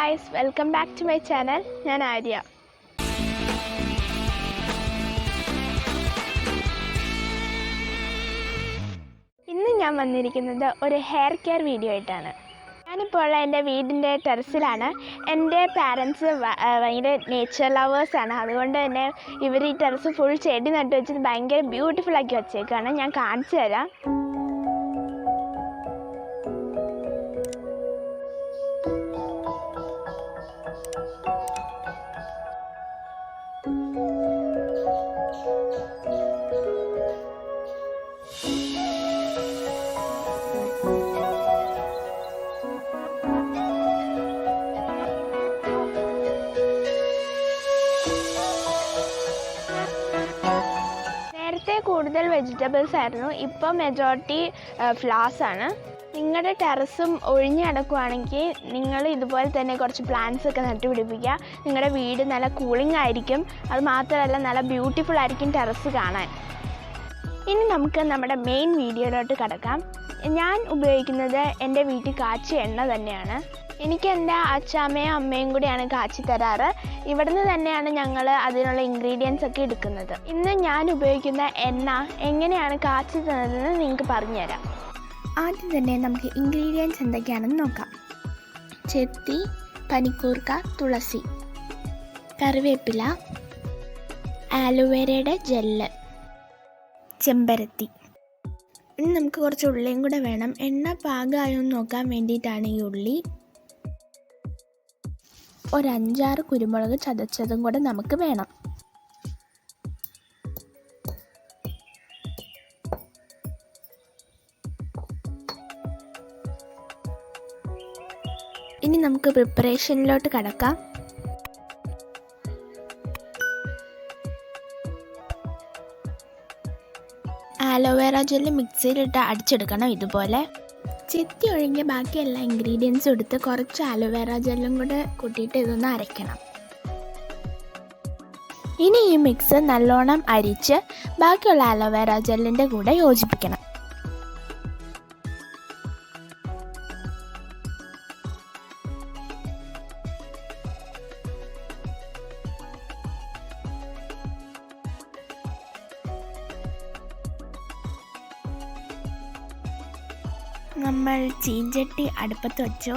guys, welcome back to my channel. ഞാൻ ആര്യ. ഇന്ന് ഞാൻ വന്നിരിക്കുന്നത് ഒരു ഹെയർ കെയർ വീഡിയോ ആയിട്ടാണ്. ഞാനിപ്പോൾ എൻ്റെ വീടിൻ്റെ ടെറസിലാണ്. എൻ്റെ പാരൻസ് ഭയങ്കര നേച്ചർ ലവേഴ്സാണ്. അതുകൊണ്ട് തന്നെ ഇവർ ഈ ടെറസ് ഫുൾ ചെടി നട്ട് വെച്ച് ഭയങ്കര ബ്യൂട്ടിഫുള്ളാക്കി വെച്ചേക്കാണ്. ഞാൻ കാണിച്ചു തരാം. കൂടുതൽ വെജിറ്റബിൾസ് ആയിരുന്നു, ഇപ്പോൾ മെജോറിറ്റി ഫ്ലവേഴ്സ് ആണ്. നിങ്ങളുടെ ടെറസും ഒഴിഞ്ഞു കിടക്കുകയാണെങ്കിൽ നിങ്ങൾ ഇതുപോലെ തന്നെ കുറച്ച് പ്ലാന്റ്സ് ഒക്കെ നട്ടുപിടിപ്പിക്കുക. നിങ്ങളുടെ വീട് നല്ല കൂളിംഗ് ആയിരിക്കും. അത് മാത്രമല്ല നല്ല ബ്യൂട്ടിഫുൾ ആയിരിക്കും ടെറസ് കാണാൻ. ഇനി നമുക്ക് നമ്മുടെ മെയിൻ വീഡിയോയിലോട്ട് കിടക്കാം. ഞാൻ ഉപയോഗിക്കുന്നത് എൻ്റെ വീട്ടിൽ കാച്ചിയ എണ്ണ തന്നെയാണ്. എനിക്ക് എൻ്റെ അച്ചാമ്മയും അമ്മയും കൂടിയാണ് കാച്ചി തരാറ്. ഇവിടുന്ന് തന്നെയാണ് ഞങ്ങൾ അതിനുള്ള ഇൻഗ്രീഡിയൻസ് ഒക്കെ എടുക്കുന്നത്. ഇന്ന് ഞാൻ ഉപയോഗിക്കുന്ന എണ്ണ എങ്ങനെയാണ് കാച്ചി തന്നതെന്ന് നിങ്ങൾക്ക് പറഞ്ഞുതരാം. ആദ്യം തന്നെ നമുക്ക് ഇൻഗ്രീഡിയൻസ് എന്തൊക്കെയാണെന്ന് നോക്കാം. ചെത്തി, പനിക്കൂർക്ക, തുളസി, കറിവേപ്പില, ആലോവേരയുടെ ജെല്ല്, ചെമ്പരത്തി. ഇനി നമുക്ക് കുറച്ച് ഉള്ളിയും കൂടെ വേണം. എണ്ണ പാകമായോ എന്ന് നോക്കാൻ വേണ്ടിയിട്ടാണ് ഈ ഉള്ളി. ഒരു 5-6 കുരുമുളക് ചതച്ചതും കൂടെ നമുക്ക് വേണം. ഇനി നമുക്ക് പ്രിപ്പറേഷനിലോട്ട് കടക്കാം. ആലോവേറ ജെല്ല് മിക്സിയിലിട്ട് അടിച്ചെടുക്കണം. ഇതുപോലെ ചെത്തി ഒഴിഞ്ഞ് ബാക്കി എല്ലാ ഇൻഗ്രീഡിയൻസും എടുത്ത് കുറച്ച് ആലോവേറ ജെല്ലും കൂടെ കൂട്ടിയിട്ട് ഇതൊന്ന് അരയ്ക്കണം. ഇനി ഈ മിക്സ് നല്ലോണം അരിച്ച് ബാക്കിയുള്ള ആലോവേറ ജെല്ലിൻ്റെ കൂടെ യോജിപ്പിക്കണം. നമ്മൾ ചീഞ്ചട്ടി അടുപ്പത്ത് വെച്ചു.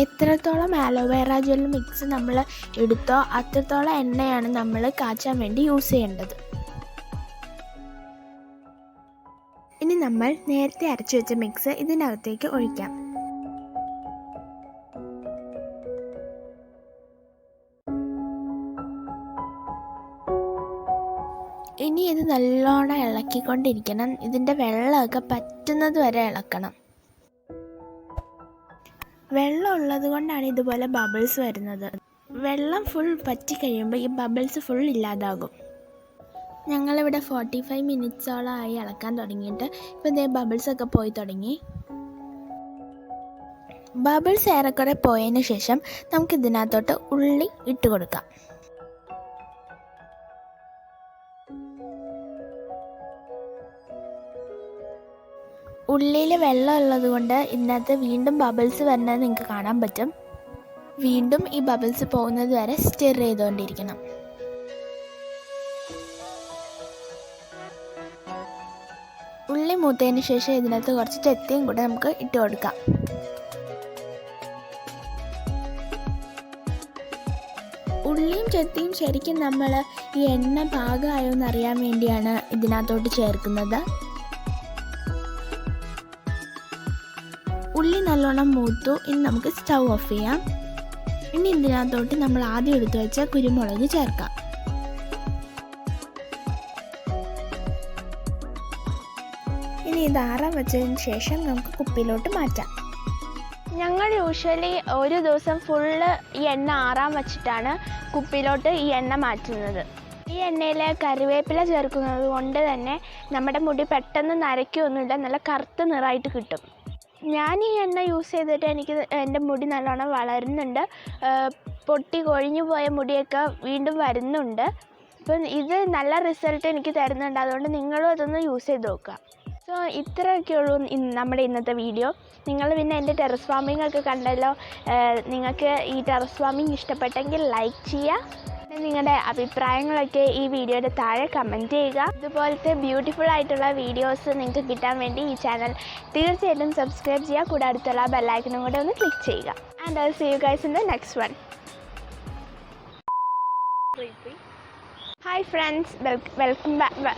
എത്രത്തോളം ആലോവേറ ജെൽ മിക്സ് നമ്മൾ എടുത്തോ അത്രത്തോളം എണ്ണയാണ് നമ്മൾ കാച്ചാൻ വേണ്ടി യൂസ് ചെയ്യേണ്ടത്. ഇനി നമ്മൾ നേരത്തെ അരച്ചു വെച്ച മിക്സ് ഇതിനകത്തേക്ക് ഒഴിക്കാം. ഇനി ഇത് നല്ലോണം ഇളക്കിക്കൊണ്ടിരിക്കണം. ഇതിൻ്റെ വെള്ളമൊക്കെ പറ്റുന്നത് വരെ ഇളക്കണം. വെള്ളം ഉള്ളത് കൊണ്ടാണ് ഇതുപോലെ ബബിൾസ് വരുന്നത്. വെള്ളം ഫുൾ പറ്റി കഴിയുമ്പോൾ ഈ ബബിൾസ് ഫുൾ ഇല്ലാതാകും. ഞങ്ങളിവിടെ 45 മിനിറ്റ്സോളമായി ഇളക്കാൻ തുടങ്ങിയിട്ട് ഇപ്പോൾ ഇതേ ബബിൾസൊക്കെ പോയി തുടങ്ങി. ബബിൾസ് ഏറെക്കുറെ പോയതിന് ശേഷം നമുക്കിതിനകത്തോട്ട് ഉള്ളി ഇട്ട് കൊടുക്കാം. ഉള്ളിയിൽ വെള്ളം ഉള്ളത് കൊണ്ട് ഇതിനകത്ത് വീണ്ടും ബബിൾസ് വരുന്നത് നിങ്ങൾക്ക് കാണാൻ പറ്റും. വീണ്ടും ഈ ബബിൾസ് പോകുന്നത് വരെ സ്റ്റിർ ചെയ്തുകൊണ്ടിരിക്കണം. ഉള്ളി മൂത്തതിന് ശേഷം ഇതിനകത്ത് കുറച്ച് ചെത്തിയും കൂടെ നമുക്ക് ഇട്ട് കൊടുക്കാം. ഉള്ളിയും ചെത്തിയും ശരിക്കും നമ്മൾ ഈ എണ്ണ പാകമായോ എന്നറിയാൻ വേണ്ടിയാണ് ഇതിനകത്തോട്ട് ചേർക്കുന്നത്. ഉള്ളി നല്ലോണം മൂത്തു. ഇനി നമുക്ക് സ്റ്റൗ ഓഫ് ചെയ്യാം. ഇനി ഇതിനകത്തോട്ട് നമ്മൾ ആദ്യം എടുത്തു വെച്ച കുരുമുളക് ചേർക്കാം. ഇനി ഇത് ആറാൻ വെച്ചതിന് ശേഷം നമുക്ക് കുപ്പിയിലോട്ട് മാറ്റാം. ഞങ്ങൾ യൂഷ്വലി ഒരു ദിവസം ഫുള്ള് ഈ എണ്ണ ആറാൻ വെച്ചിട്ടാണ് കുപ്പിയിലോട്ട് ഈ എണ്ണ മാറ്റുന്നത്. ഈ എണ്ണയിൽ കറിവേപ്പില ചേർക്കുന്നത് കൊണ്ട് തന്നെ നമ്മുടെ മുടി പെട്ടെന്ന് നരയ്ക്കൊന്നുമില്ല, നല്ല കറുത്ത നിറമായിട്ട് കിട്ടും. ഞാൻ ഈ എണ്ണ യൂസ് ചെയ്തിട്ട് എൻ്റെ മുടി നല്ലോണം വളരുന്നുണ്ട്. പൊട്ടി കൊഴിഞ്ഞു പോയ മുടിയൊക്കെ വീണ്ടും വരുന്നുണ്ട്. അപ്പം ഇത് നല്ല റിസൾട്ട് എനിക്ക് തരുന്നുണ്ട്. അതുകൊണ്ട് നിങ്ങളും അതൊന്ന് യൂസ് ചെയ്ത് നോക്കുക. സോ ഇത്രയൊക്കെയുള്ളൂ നമ്മുടെ ഇന്നത്തെ വീഡിയോ. നിങ്ങൾ പിന്നെ എൻ്റെ ടെറസ് ഫാമിംഗ് ഒക്കെ കണ്ടല്ലോ. നിങ്ങൾക്ക് ഈ ടെറസ് ഫാമിംഗ് ഇഷ്ടപ്പെട്ടെങ്കിൽ ലൈക്ക് ചെയ്യുക. നിങ്ങളുടെ അഭിപ്രായങ്ങളൊക്കെ ഈ വീഡിയോയുടെ താഴെ കമൻറ്റ് ചെയ്യുക. ഇതുപോലത്തെ ബ്യൂട്ടിഫുൾ ആയിട്ടുള്ള വീഡിയോസ് നിങ്ങൾക്ക് കിട്ടാൻ വേണ്ടി ഈ ചാനൽ തീർച്ചയായിട്ടും സബ്സ്ക്രൈബ് ചെയ്യുക. കൂടെ അടുത്തുള്ള ബെല്ലൈക്കനും കൂടെ ഒന്ന് ക്ലിക്ക് ചെയ്യുക. And I see you guys in the next one. Hi friends, welcome back.